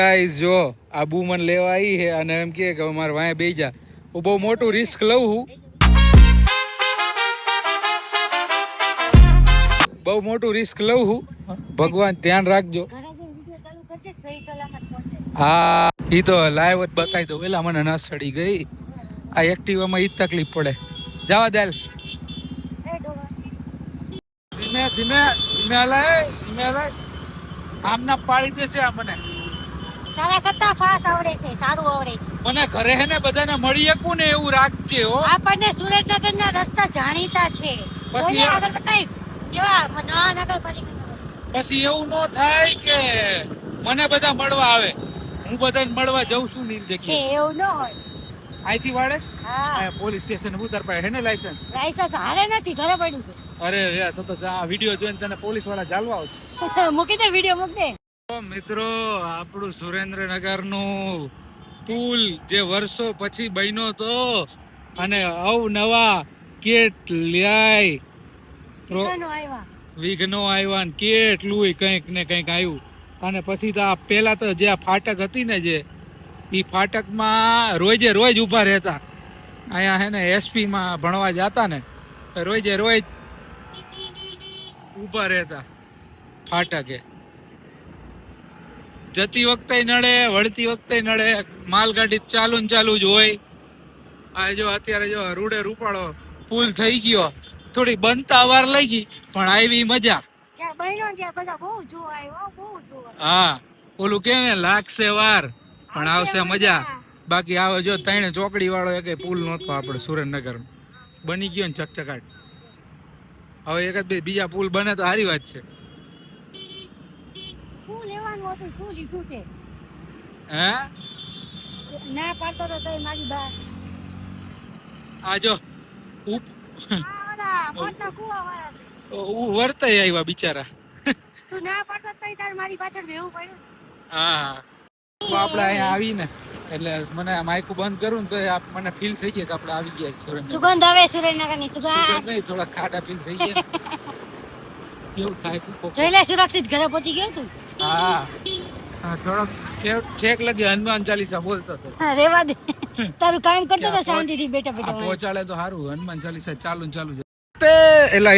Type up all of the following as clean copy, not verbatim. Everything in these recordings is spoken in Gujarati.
ગાઈસ જો આબુ મને લેવા આવી છે અને એમ કે મારે વાંહે બેસી જા. હું બહુ મોટું રિસ્ક લઉં છું, બહુ મોટું રિસ્ક લઉં છું. ભગવાન ધ્યાન રાખજો. હા ઈ તો લાઈવ જ બતાવી દઉં. પેલા મને ન સડી ગઈ આ એક્ટિવામાં, ઈ જ તકલીફ પડે. જવા દે ધીમે ધીમે ધીમે હલાય, ધીમે હલાય. આમ ના પાડી દેશે આ મને. તારા કરતા ફાસ આવડે છે, સારું આવડે છે. મને ઘરે હે ને બધાને મળી શકું ને એવું રાખજે હો. આપણને સુરેન્દ્રનગર ના રસ્તા જાણીતા છે. પછી આગળ કઈ કેવા નગરપાલિકા પછી એવું ન થાય કે મને બધા મળવા આવે, હું બધાને મળવા જઉં છું ની જગ્યાએ. એવું ન હોય. અહીંથી વાળેસ હા પોલીસ સ્ટેશન ઉતાર પાડે હે ને લાયસન્સ હારે નથી, ઘરે પડ્યું છે. અરે યાર તો આ વિડિયો જોઈને તને પોલીસ વાળા જાલવા આવશે. મૂકી દે વિડિયો, મૂકી દે. મિત્રો આપણું સુરેન્દ્રનગર નું પુલ જે વર્ષો પછી બન્યો તો અને અવનવા કેટલાય વિઘ્નો આવ્યા ને કેટલું કંઈક ને કંઈક આવ્યું. અને પછી તો પેલા તો જે ફાટક હતી ને, જે ઈ ફાટકમાં રોજે રોજ ઉભા રહેતા. અહીંયા હે ને એસપી માં ભણવા જતા ને, રોજે રોજ ઉભા રહેતા ફાટકે. જતી વખતે નડે, વળતી વખતે નડે, માલગાડી ચાલુ ને ચાલુ જ હોય. આ જો અત્યારે જો રૂડે રૂપાળો પુલ થઈ ગયો, થોડી બનતા વાર લઈ ગઈ પણ આવી મજા. હા ઓલું કે ને લાગશે વાર પણ આવશે મજા. બાકી આવે જો તઈને ચોકડી વાળો એક પુલ નતો આપણે સુરેન્દ્રનગર બની ગયો ને ચકચકાટ. હવે એક જ બીજા પુલ બને તો સારી વાત છે. ના પાડતો તો મારી બા આ જો વર્તાય આવ્યા બિચારા. તું ના પાડતો તો તાર મારી પાછળ બેહવું પડ્યું. હા આપણે અહીંયા આવીને એટલે મને માઇકું બંધ કરું ને તો મને ફીલ થઈ ગયું કે આપણે આવી ગયા સુરેન્દ્રનગર. સુગંધ આવે સુરેન્દ્રનગરની સુગંધ. નહીં થોડા ખાડા ફીલ થઈ ગયા કેવું થાય. જોઈ લે સુરક્ષિત ઘરે પહોંચી ગયો તું. હા થોડોક છેક લગી હનુમાન ચાલીસા બોલતો હતો. રેવા દે, તારું કામ કરતો તો શાંતિથી બેઠા બેઠા. પહોંચાડે તો સારું, હનુમાન ચાલીસા ચાલુ ને ચાલુ. એલા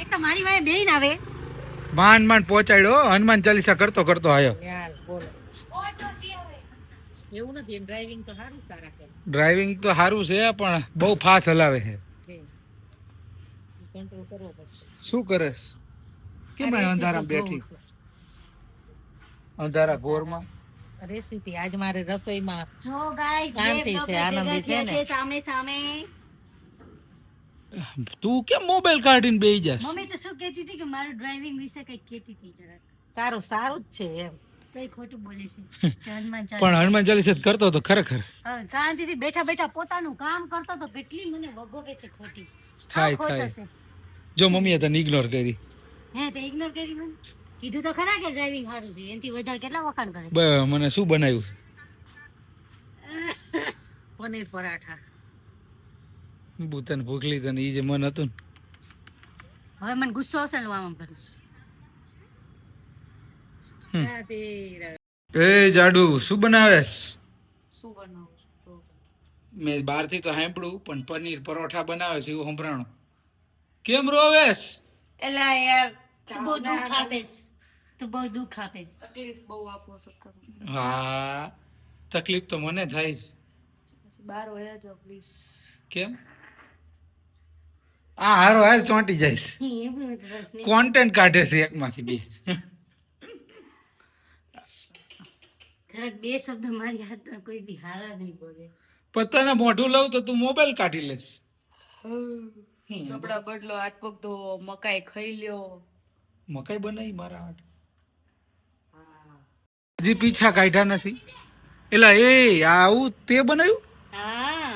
એક તો મારી વાય બેન આવે, માંડ માંડ પહોંચાડ્યો. હનુમાન ચાલીસા કરતો કરતો આવ્યો. એવું નથી, ડ્રાઇવિંગ તો સારું તારા કરે. ડ્રાઇવિંગ તો સારું છે પણ બહુ ફાસ્ટ હલાવે છે. કંટ્રોલ કરવો પડશે. શું કરેસ? કેમ અંધારા બેઠી? અંધારા ગોરમાં રેસીપી આજ મારે રસોઈમાં જો ગાઈસ શાંતિ છે, આનંદ છે ને સામે સામે. તું કેમ મોબાઈલ કાઢીને બેહી જાસ? મમ્મી તો શું કહેતી હતી કે મારું ડ્રાઇવિંગ વિશે કંઈક કહેતી હતી જરાક. તારું સારું જ છે એમ. કઈ ખોટું બોલે છે. પણ હનુમાન ચાલીસા કરતો તો ખરેખર શાંતિથી બેઠા બેઠા પોતાનું કામ કરતો તો કેટલી મને વગોવે છે ખોટી. થાય જો મમ્મીએ તને ઇગ્નોર કરી. હે તે ઇગ્નોર કરી? મને કીધું તો ખરા કે ડ્રાઇવિંગ સારું છે, એનાથી વધારે કેટલા વખાણ કરે. મને શું બનાવ્યું? પનીર પરાઠા. તને ભૂખ લીધી ને ઈ જે મન હતું. હવે મને ગુસ્સો આવશે ને આમ કરીશ. એ જાડુ શું બનાવેસ? શું બનાવું? મેં બહારથી તો સાંભળ્યું પણ પનીર પરોઠા બનાવે છે એવું સંભળાણું. કેમ રોવેસ? એલા યાર બહુ દુઃખ આપેસ, તું બહુ દુઃખ આપેસ. તકલીફ બહુ આપો છો. હા તકલીફ તો મને થાય છે. બહાર વયા જાઓ પ્લીઝ. કેમ? આ હારો હાર ચોંટી જઈશ. કોન્ટેન્ટ કાઢે છે એકમાંથી બે. જરાક બે શબ્દ મારી હાથમાં કોઈ દી હારા નહીં બોલે. પત્તાને મોઢું લઉં તો તું મોબાઈલ કાઢી લેસ. કપડા બદલો, હાથ પગ ધોવો, મકાઈ ખાઈ લ્યો. મકાઈ બનાવી મારા હાટ હજી પીછા કાઢ્યા નથી. એલા એ આવું તે બનાવ્યું? હા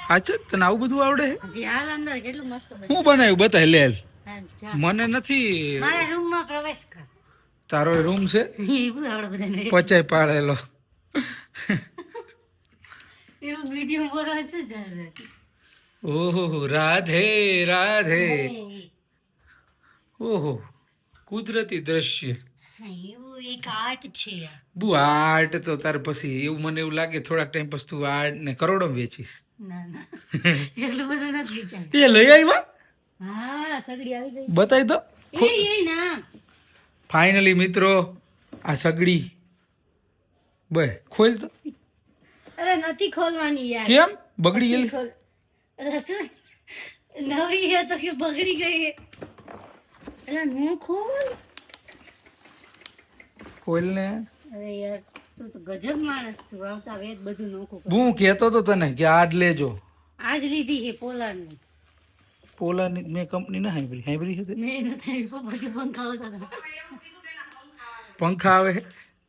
હાચે તને આવું બધું આવડે? હજી હાલ અંદર કેટલું મસ્ત હું બનાવ્યું બતાય લે. જા મને નથી. મારા રૂમમાં પ્રવેશ કર. તારો રૂમ છે? એવું આવડે બધાને. પચાઈ પાડેલો. એવું વિડિયો બોલવા છે જારે. ઓહો રાધે રાધે. ઓહો કુદરતી દ્રશ્ય. એવું એક આર્ટ છે બુ આર્ટ તો તાર પછી એવું મને એવું લાગે થોડાક ટાઈમ પછી તું આર્ટ ને કરોડો વેચીશ. ના ના એટલું બધું નથી વિચાર. એ લઈ આવ્યા હા સગડી આવી ગઈ બતાવી દો. એ ના ફાઇનલી મિત્રો આ સગડી બસ ખોલ તો. અરે નથી ખોલવાની યાર. કેમ બગડી ગયેલી? ખોલ. અરે શું નવી હે તો કે બગડી ગઈ હે. એલા નું ખોલ. ખોલ ને. અરે યાર તું તો ગજબ માણસ છું. આવતા વેત બધું નોખું કર. હું કહેતો તો તને કે આજ લેજો. આજ લીધી હે પોલાની. પોલાની મેં કંપની ના હાઈબ્રી હતી. મેં નથી પપ્પા કે પંખા આવતા હતા. પંખા આવે હે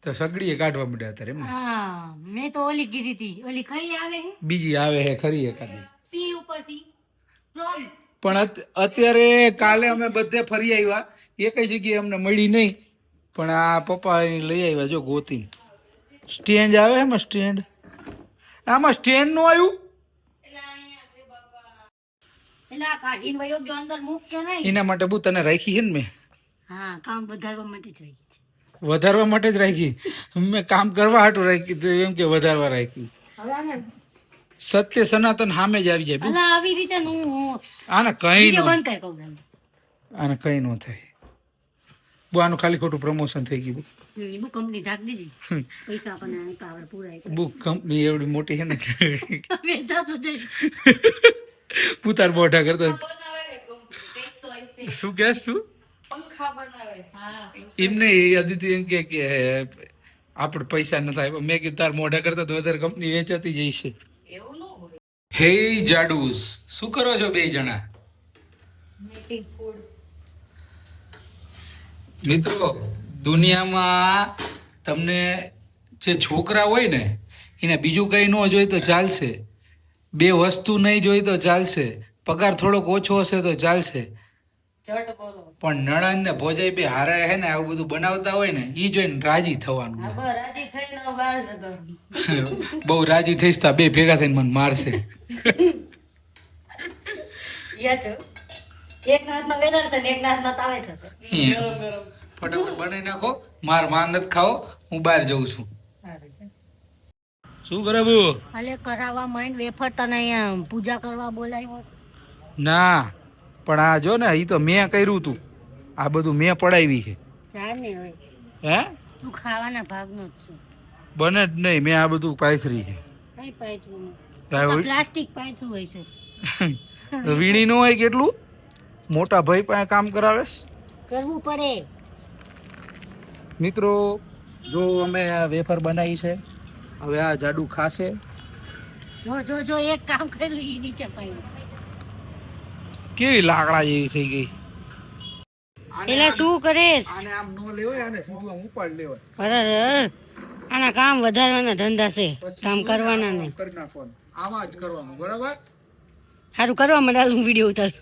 તો સગડીએ કાઢવા મળ્યા અત્યારે એમ ને? હા મેં તો ઓલી કીધી હતી. ઓલી કઈ આવે હે બીજી આવે હે ખરી એકાદી. પી ઉપરથી પ્રોમ. પણ અત્યારે કાલે અમે બધે ફરી આવ્યા એકઈ જગ્યાએ અમને મળી નહીં પણ આ પપ્પા અહીં લઈ આવ્યા જો ગોતી. સ્ટેન્ડ આવે એમાં સ્ટેન્ડ આમાં સ્ટેન્ડ નું આવ્યું એટલે આ કાઢીને વયો ગયો અંદર મૂક કે નહીં. એના માટે બહુ તને રાખી છે ને મેં હા કામ વધારવા માટે જ હોય છે. વધારવા માટે જ રાખી. મેં કામ કરવા હાટું રાખી તો એમ કે વધારવા રાખી. હવે આને સત્ય સનાતન સામે જ આવી જાય બહુ. અલા આવી રીતે નું આને કઈ વિડિયો નો બંધ કર કહું તમને. આને કઈ નો થાય બહુ આનું ખાલી ખોટું પ્રમોશન થઈ ગયું. બુ કંપની ઢાક દીધી. પૈસા આપણને પાવર પૂરા આપ્યા. બહુ કંપની એવડી મોટી છે ને વેચાતું જઈશ. પુતાર મોઢા કરતો બનાવે છે કંઈક તો હશે. શું કહેશ તું પંખા બનાવે. હા એમને અદિતિ એમ કે આપણે પૈસા ન થાય મેં કીધું તાર મોઢા કરતા તો વધારે કંપની વેચાતી જઈશે. એવું ન હોય. હે જાડુસ શું કરો છો બે જણા? Making food. મિત્રો દુનિયામાં તમને જે છોકરા હોય ને એને બીજું કઈ ન જોઈ તો ચાલશે. બે વસ્તુ નહીં જોઈ તો ચાલશે. પગાર થોડોક ઓછો હશે તો ચાલશે. જટ બોલો. પણ નણંદ ને ભોજાઈ બે હારા હે ને આવું બધું બનાવતા હોય ને ઈ જોઈને રાજી થવાનું. હા બસ રાજી થઈને બહાર જતો. બહુ રાજી થઈશ તો આ બે ભેગા થઈને મને મારશે. યા છો એક હાથમાં વેલણ છે ને એક હાથમાં તાવે થશે. ફટાફટ બનાવી નાખો. માર માર નથી ખાઓ હું બહાર જઉં છું. શું કરે બુ? અલે કરાવવા માંડ વેફર તને અહીંયા પૂજા કરવા બોલાવ્યો. ના પણ આ જો ને ઈ તો મેં કર્યું તું. આ બધું મેં પડાવી છે. ચાલ ને હવે હે તું ખાવાના ભાગનો જ છું. બને જ નહીં મેં આ બધું પાથરી છે. કઈ પાયથું નહીં. આ પ્લાસ્ટિક પાયથું હોય છે. વીણી નું હોય કેટલું મોટા ભાઈ પાસે કામ કરાવેશ. કરવું પડે. મિત્રો જો અમે આ વેફર બનાવી છે હવે આ જાડુ ખાશે. જો જો જો એક કામ કર્યું ઈ નીચે પાયું. કેવી લાકડા જેવી થઈ ગઈ. એટલે શું કરેશ? આને આમ નો લેવાય આને સીધું આમ ઉપાડ લેવાય. અરે આના કામ વધારવાના ધંધા છે. કામ કરવાના નહીં. કરી નાખવાનું આમાં જ કરવાનું બરાબર. સારું કરવા માંડ. હું વિડીયો ઉતાર.